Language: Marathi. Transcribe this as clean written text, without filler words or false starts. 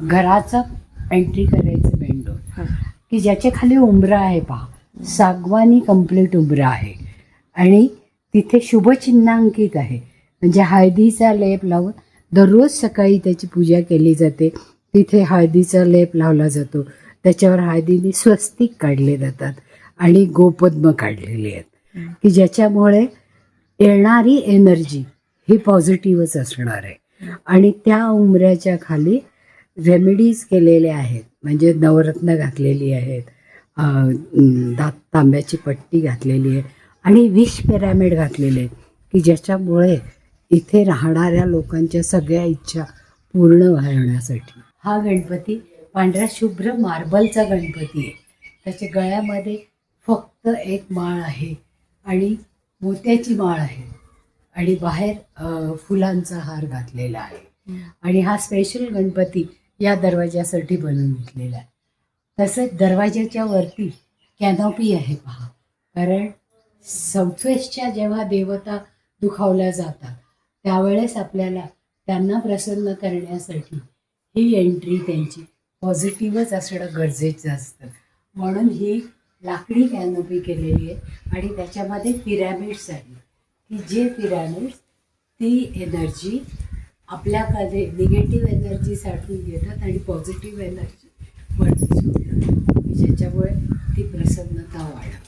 घराचं एंट्री करायचं मेन डोर की ज्याच्या खाली उंबरा आहे पहा, सागवानी कंप्लीट उंबरा आहे आणि तिथे शुभचिन्हांकित आहे. म्हणजे हळदीचा लेप लावून दररोज सकाळी त्याची पूजा केली जाते. तिथे हळदीचा लेप लावला जातो, त्याच्यावर हळदीने स्वस्तिक काढले जातात आणि गोपद्म काढलेले आहेत की ज्याच्यामुळे येणारी एनर्जी ही पॉझिटिव्हच असणार आहे. आणि त्या उंबऱ्याच्या खाली रेमेडीज केलेल्या आहेत, म्हणजे नवरत्न घातलेली आहेत, तांब्याची पट्टी घातलेली आहे आणि विष पिरॅमिड घातलेले आहेत की ज्याच्यामुळे इथे राहणाऱ्या लोकांच्या सगळ्या इच्छा पूर्ण होण्यासाठी. हा गणपती पांढऱ्या शुभ्र मार्बलचा गणपती आहे. त्याच्या गळ्यामध्ये फक्त एक माळ आहे आणि मोत्याची माळ आहे आणि बाहेर फुलांचा हार घातलेला आहे. आणि हा स्पेशल गणपती या दरवाजासाठी बनवून घेतलेला आहे. तसंच दरवाजाच्या वरती कॅनॉपी आहे पहा, कारण साऊथवेस्टच्या जेव्हा देवता दुखावल्या जातात त्यावेळेस आपल्याला त्यांना प्रसन्न करण्यासाठी ही एंट्री त्यांची पॉझिटिव्हच असणं गरजेचं असतं. म्हणून ही लाकडी कॅनॉपी केलेली आहे आणि त्याच्यामध्ये पिरॅमिड्स आहेत की जे पिरॅमिड्स ती एनर्जी आपल्याकडे निगेटिव्ह एनर्जी साठवून घेतात आणि पॉझिटिव्ह एनर्जी वरती सोडतात, ज्याच्यामुळे ती प्रसन्नता वाढते.